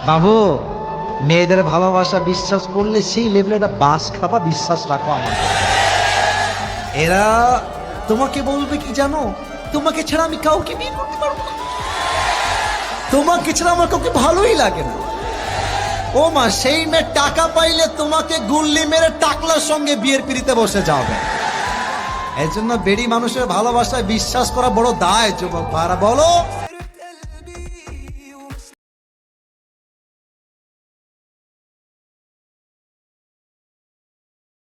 বাবু, মেয়েদের ভালোবাসা বিশ্বাস করলে সেই লেভেলে একটা বাস খাবা, বিশ্বাস রাখো আমার। এরা তোমাকে বলবে কি জানো, তোমাকে ছাড়া আমি কাউকে বিয়ে করতে পারবো না, তোমাকে ছাড়া আমার কাউকে ভালোই লাগে না। ও মা, সেই মেয়ে টাকা পাইলে তোমাকে গুল্লি মেরে টাকলার সঙ্গে বিয়ের পিড়িতে বসে যাবে। এই জন্য বেড়ি মানুষের ভালোবাসায় বিশ্বাস করা বড় দায়। যুবক ভাইরা বলো।